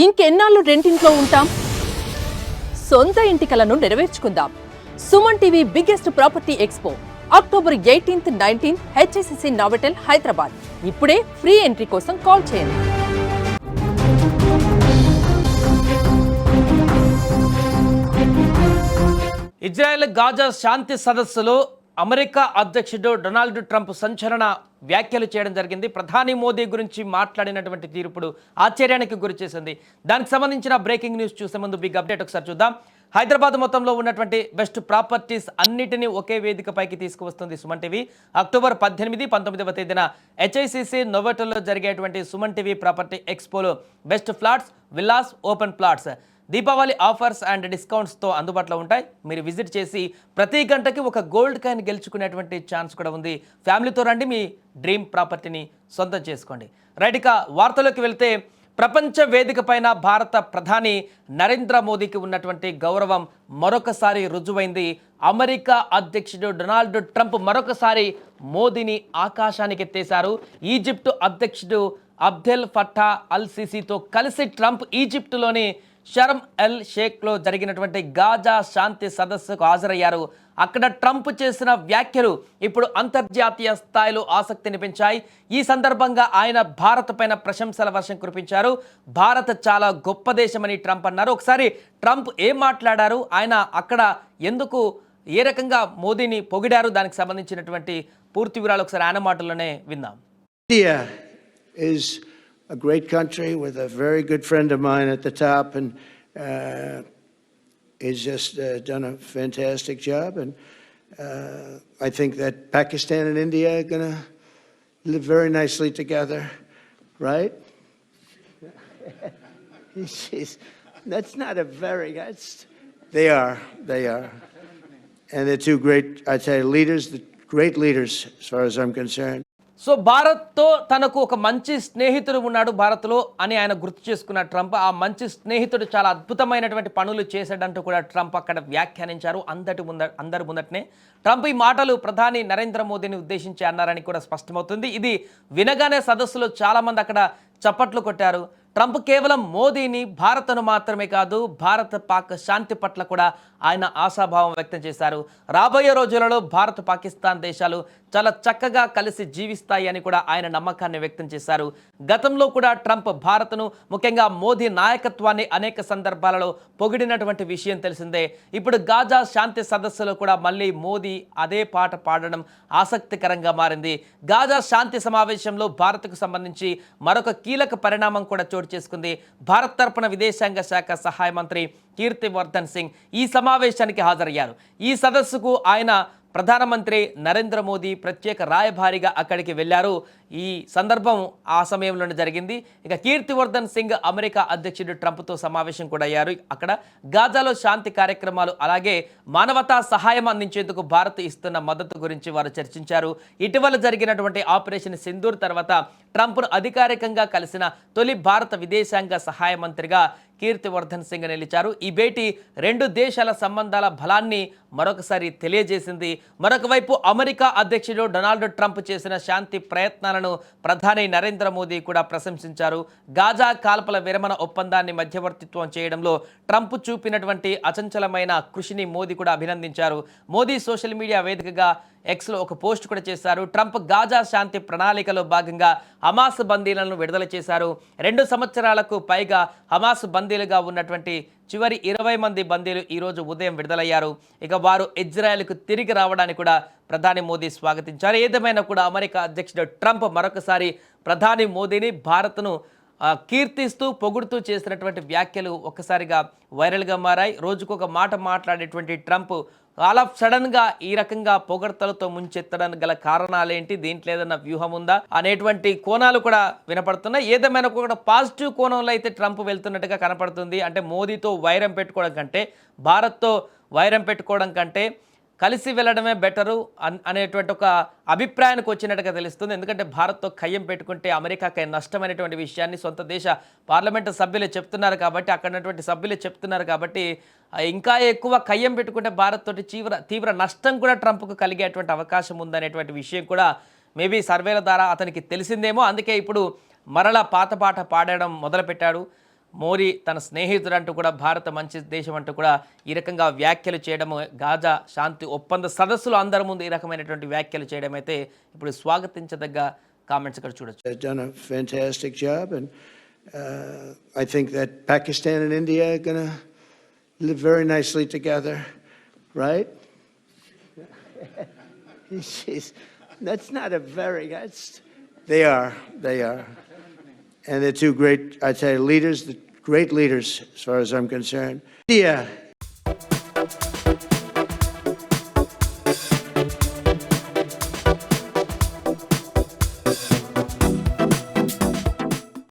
ఇంకెన్నాళ్ళు రెంటింట్లో ఉంటాం? సొంత ఇంటి కలను నెరవేర్చుకుందాం. Suman TV biggest property expo October 18th, 19th HSCC Novotel Hyderabad. ఇప్పుడే ఫ్రీ ఎంట్రీ కోసం కాల్ చేయండి. ఇజ్రాయెల్ గాజా శాంతి సదస్సులో అమెరికా అధ్యక్షుడు డొనాల్డ్ ట్రంప్ సంచలన వ్యాఖ్యలు చేయడం జరిగింది. ప్రధాని మోదీ గురించి మాట్లాడినటువంటి తీరు ఇప్పుడు ఆశ్చర్యానికి గురి చేసింది. దానికి సంబంధించిన బ్రేకింగ్ న్యూస్ చూసే ముందు బిగ్ అప్డేట్ ఒకసారి చూద్దాం. హైదరాబాద్ మొత్తంలో ఉన్నటువంటి బెస్ట్ ప్రాపర్టీస్ అన్నిటినీ ఒకే వేదికపైకి తీసుకువస్తుంది సుమన్ టీవీ. అక్టోబర్ 18, 19వ తేదీన హెచ్ఐసిసి నోవోటెల్లో జరిగేటువంటి సుమన్ టీవీ ప్రాపర్టీ ఎక్స్పోలో best flats, villas, open plots Deepavali offers and డిస్కౌంట్స్తో అందుబాటులో ఉంటాయి. మీరు విజిట్ చేసి ప్రతి గంటకి ఒక గోల్డ్ కాయిన్ గెలుచుకునేటువంటి ఛాన్స్ కూడా ఉంది. ఫ్యామిలీతో రండి, మీ డ్రీమ్ ప్రాపర్టీని సొంతం చేసుకోండి. రైట్, ఇక వార్తలోకి వెళ్తే ప్రపంచ వేదిక పైన భారత ప్రధాని నరేంద్ర మోదీకి ఉన్నటువంటి గౌరవం మరొకసారి రుజువైంది. అమెరికా అధ్యక్షుడు డొనాల్డ్ ట్రంప్ మరొకసారి మోదీని ఆకాశానికి ఎత్తేశారు. ఈజిప్టు అధ్యక్షుడు అబ్దెల్ ఫట్టా అల్ సిసితో కలిసి ట్రంప్ ఈజిప్టులోని షర్మ్ ఎల్ షేఖ్లో జరిగినటువంటి గాజా శాంతి సదస్సుకు హాజరయ్యారు. అక్కడ ట్రంప్ చేసిన వ్యాఖ్యలు ఇప్పుడు అంతర్జాతీయ స్థాయిలో ఆసక్తిని పెంచాయి. ఈ సందర్భంగా ఆయన భారత్ పైన ప్రశంసల వర్షం కురిపించారు. భారత్ చాలా గొప్ప దేశమని ట్రంప్ అన్నారు. ఒకసారి ట్రంప్ ఏం మాట్లాడారు, ఆయన అక్కడ ఎందుకు ఏ రకంగా మోదీని పొగిడారు, దానికి సంబంధించినటువంటి పూర్తి వివరాలు ఒకసారి ఆయన మాటల్లోనే విందాం. India is a great country with a very good friend of mine at the top, and he's just done a fantastic job. And I think that Pakistan and India are going to live very nicely together, right? That's not a very, they are. And they're two great, I tell you, leaders, great leaders as far as I'm concerned. So భారత్తో తనకు ఒక మంచి స్నేహితుడు ఉన్నాడు భారత్లో అని ఆయన గుర్తు చేసుకున్న ట్రంప్, ఆ మంచి స్నేహితుడు చాలా అద్భుతమైనటువంటి పనులు చేశాడంటూ కూడా ట్రంప్ అక్కడ వ్యాఖ్యానించారు. అందరి ముందటనే ట్రంప్ ఈ మాటలు ప్రధాని నరేంద్ర మోదీని ఉద్దేశించి అన్నారని కూడా స్పష్టమవుతుంది. ఇది వినగానే సదస్సులో చాలామంది అక్కడ చప్పట్లు కొట్టారు. ట్రంప్ కేవలం మోదీని, భారత్ను మాత్రమే కాదు, భారత్ పాక్ శాంతి పట్ల కూడా ఆయన ఆశాభావం వ్యక్తం చేశారు. రాబోయే రోజులలో భారత్, పాకిస్తాన్ దేశాలు చాలా చక్కగా కలిసి జీవిస్తాయి అని కూడా ఆయన నమ్మకాన్ని వ్యక్తం చేశారు. గతంలో కూడా ట్రంప్ భారత్ను, ముఖ్యంగా మోదీ నాయకత్వాన్ని అనేక సందర్భాలలో పొగిడినటువంటి విషయం తెలిసిందే. ఇప్పుడు గాజా శాంతి సదస్సులో కూడా మళ్ళీ మోదీ అదే పాట పాడడం ఆసక్తికరంగా మారింది. గాజా శాంతి సమావేశంలో భారత్కు సంబంధించి మరొక కీలక పరిణామం కూడా చోటు చేసుకుంది. భారత్ తరపున విదేశాంగ శాఖ సహాయ మంత్రి కీర్తివర్ధన్ సింగ్ ఈ సమావేశానికి హాజరయ్యారు. ఈ సదస్సుకు ఆయన ప్రధానమంత్రి నరేంద్ర మోదీ ప్రత్యేక రాయబారిగా అక్కడికి వెళ్లారు. ఈ సందర్భం ఆ సమయంలోనే జరిగింది. ఇక కీర్తివర్ధన్ సింగ్ అమెరికా అధ్యక్షుడు ట్రంప్తో సమావేశం కూడా అయ్యారు. అక్కడ గాజాలో శాంతి కార్యక్రమాలు, అలాగే మానవతా సహాయం అందించేందుకు భారత్ ఇస్తున్న మద్దతు గురించి వారు చర్చించారు. ఇటీవల జరిగినటువంటి ఆపరేషన్ సింధూర్ తర్వాత ట్రంప్ను అధికారికంగా కలిసిన తొలి భారత విదేశాంగ సహాయ మంత్రిగా కీర్తివర్ధన్ సింగ్ నిలిచారు. ఈ భేటీ రెండు దేశాల సంబంధాల బలాన్ని మరొకసారి తెలియజేసింది. మరొక వైపు అమెరికా అధ్యక్షుడు డొనాల్డ్ ట్రంప్ చేసిన శాంతి ప్రయత్నాలను ప్రధాని నరేంద్ర మోదీ కూడా ప్రశంసించారు. గాజా కాల్పల విరమణ ఒప్పందాన్ని మధ్యవర్తిత్వం చేయడంలో ట్రంప్ చూపినటువంటి అచంచలమైన కృషిని మోదీ కూడా అభినందించారు. మోదీ సోషల్ మీడియా వేదికగా ఎక్స్లో ఒక పోస్ట్ కూడా చేశారు. ట్రంప్ గాజా శాంతి ప్రణాళికలో భాగంగా హమాస్ బందీలను విడుదల చేశారు. 2 సంవత్సరాలకు పైగా హమాస్ బందీలుగా ఉన్నటువంటి చివరి 20 మంది బందీలు ఈరోజు ఉదయం విడుదలయ్యారు. ఇక వారు ఇజ్రాయెల్కు తిరిగి రావడానికి కూడా ప్రధాని మోదీ స్వాగతించారు. ఏదేమైనా కూడా అమెరికా అధ్యక్షుడు ట్రంప్ మరొకసారి ప్రధాని మోదీని, భారత్ను కీర్తిస్తూ పొగుడుతూ చేసినటువంటి వ్యాఖ్యలు ఒక్కసారిగా వైరల్గా మారాయి. రోజుకొక మాట మాట్లాడేటువంటి ట్రంప్ ఆల్ ఆఫ్ సడన్గా ఈ రకంగా పొగడ్తలతో ముంచెత్తడానికి గల కారణాలేంటి, దీంట్లో ఏదన్నా వ్యూహం ఉందా అనేటువంటి కోణాలు కూడా వినపడుతున్నాయి. ఏదేమైనా కూడా పాజిటివ్ కోణంలో అయితే ట్రంప్ వెళ్తున్నట్టుగా కనపడుతుంది. అంటే మోదీతో వైరం పెట్టుకోవడం కంటే, భారత్తో వైరం పెట్టుకోవడం కంటే కలిసి వెళ్ళడమే బెటరు అనేటువంటి ఒక అభిప్రాయానికి వచ్చినట్టుగా తెలుస్తుంది. ఎందుకంటే భారత్తో కయ్యం పెట్టుకుంటే అమెరికాకి నష్టమైనటువంటి విషయాన్ని సొంత దేశ పార్లమెంటు సభ్యులు చెప్తున్నారు కాబట్టి, అక్కడటువంటి సభ్యులు చెప్తున్నారు కాబట్టి, ఇంకా ఎక్కువ కయ్యం పెట్టుకుంటే భారత్ తోటి తీవ్ర నష్టం కూడా ట్రంప్కు కలిగేటువంటి అవకాశం ఉందనేటువంటి విషయం కూడా మేబీ సర్వేల ద్వారా అతనికి తెలిసిందేమో. అందుకే ఇప్పుడు మరలా పాత పాట పాడడం మొదలుపెట్టాడు. మోడీ తన స్నేహితుడు అంటూ కూడా భారత మంచి దేశం అంటూ కూడా ఈ రకంగా వ్యాఖ్యలు చేయడము, గాజా శాంతి ఒప్పంద సదస్సులో అందరి ముందు ఈ రకమైనటువంటి వ్యాఖ్యలు చేయడం అయితే ఇప్పుడు స్వాగతించదగ్గ కామెంట్స్ ఇక్కడ చూడొచ్చు. They've done a fantastic job, and I think that Pakistan and India are going to live very nicely together, right? That's not a very, they are, and they're two great, I'd say, leaders, great leaders as far as I'm concerned. India